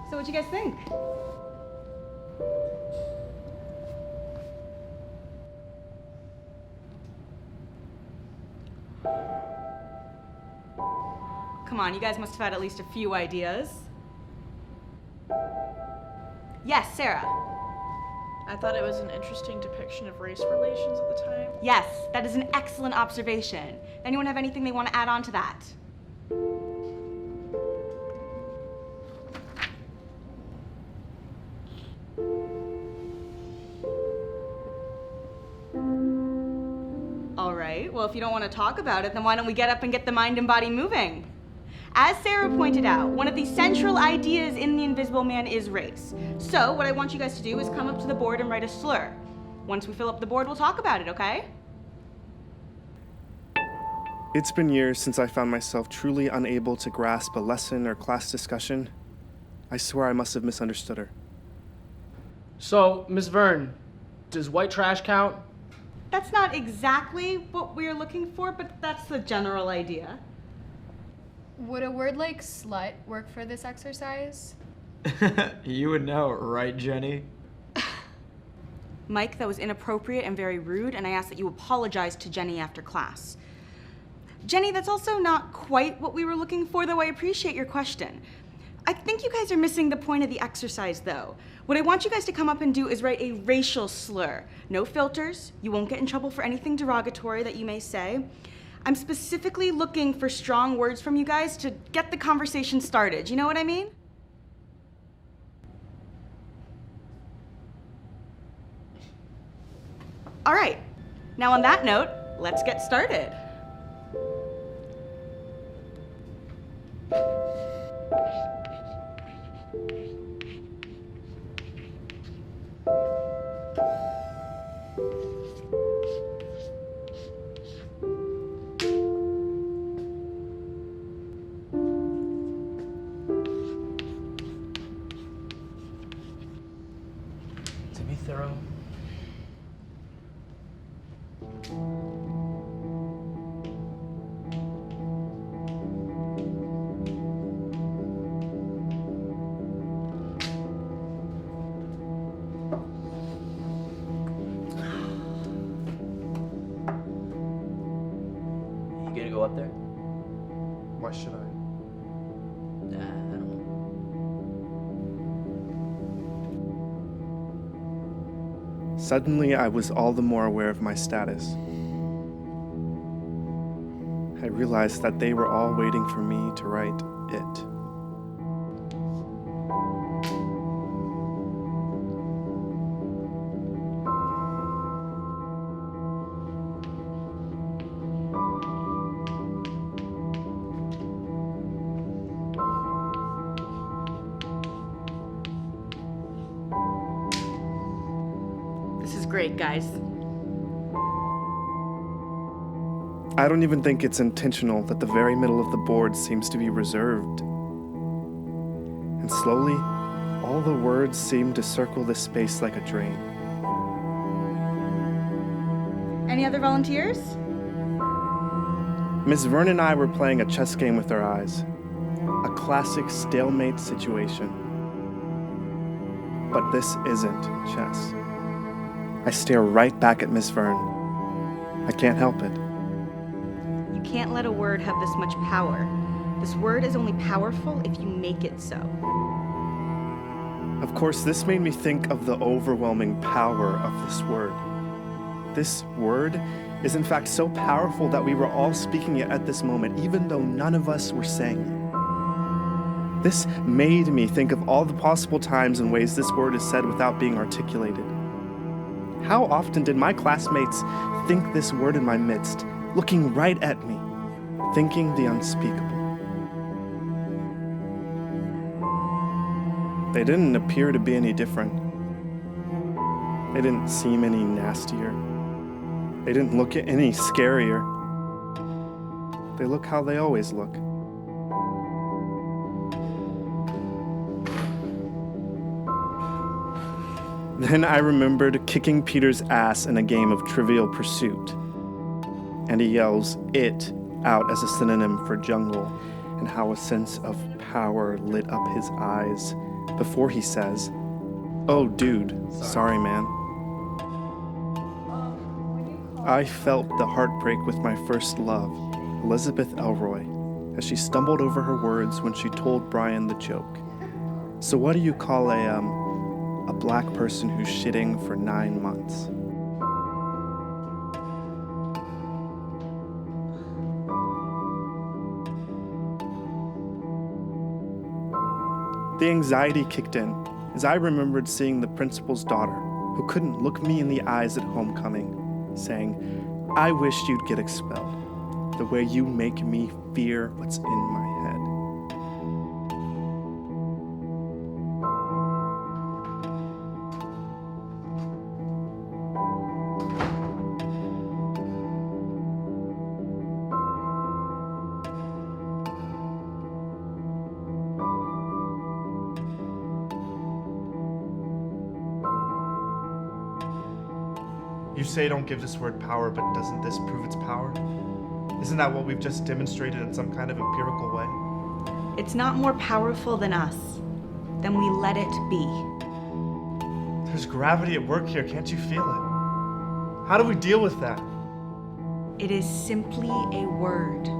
So what'd you guys think? Come on, you guys must have had at least a few ideas. Yes, Sarah. I thought it was an interesting depiction of race relations at the time. Yes, that is an excellent observation. Anyone have anything they want to add on to that? All right, well, if you don't want to talk about it, then why don't we get up and get the mind and body moving? As Sarah pointed out, one of the central ideas in The Invisible Man is race. So what I want you guys to do is come up to the board and write a slur. Once we fill up the board, we'll talk about it, okay? It's been years since I found myself truly unable to grasp a lesson or class discussion. I swear I must have misunderstood her. So, Miss Verne, does white trash count? That's not exactly what we're looking for, but that's the general idea. Would a word like slut work for this exercise? You would know, right, Jenny? Mike, that was inappropriate and very rude, and I ask that you apologize to Jenny after class. Jenny, that's also not quite what we were looking for, though I appreciate your question. I think you guys are missing the point of the exercise, though. What I want you guys to come up and do is write a racial slur. No filters. You won't get in trouble for anything derogatory that you may say. I'm specifically looking for strong words from you guys to get the conversation started. You know what I mean? All right. Now on that note, let's get started. To be thorough. You gonna go up there? Why should I? I don't know. Suddenly, I was all the more aware of my status. I realized that they were all waiting for me to write it. This is great, guys. I don't even think it's intentional that the very middle of the board seems to be reserved. And slowly, all the words seem to circle this space like a drain. Any other volunteers? Miss Verne and I were playing a chess game with our eyes. A classic stalemate situation. But this isn't chess. I stare right back at Miss Verne. I can't help it. You can't let a word have this much power. This word is only powerful if you make it so. Of course, this made me think of the overwhelming power of this word. This word is in fact so powerful that we were all speaking it at this moment, even though none of us were saying it. This made me think of all the possible times and ways this word is said without being articulated. How often did my classmates think this word in my midst, looking right at me, thinking the unspeakable? They didn't appear to be any different. They didn't seem any nastier. They didn't look any scarier. They look how they always look. Then I remembered kicking Peter's ass in a game of Trivial Pursuit. And he yells "it" out as a synonym for jungle, and how a sense of power lit up his eyes before he says, "Oh, dude, sorry, man." I felt the heartbreak with my first love, Elizabeth Elroy, as she stumbled over her words when she told Brian the joke. So what do you call a black person who's shitting for 9 months? The anxiety kicked in as I remembered seeing the principal's daughter, who couldn't look me in the eyes at homecoming, saying, "I wish you'd get expelled, the way you make me fear what's in my head." You say don't give this word power, but doesn't this prove its power? Isn't that what we've just demonstrated in some kind of empirical way? It's not more powerful than us. Then we let it be. There's gravity at work here, can't you feel it? How do we deal with that? It is simply a word.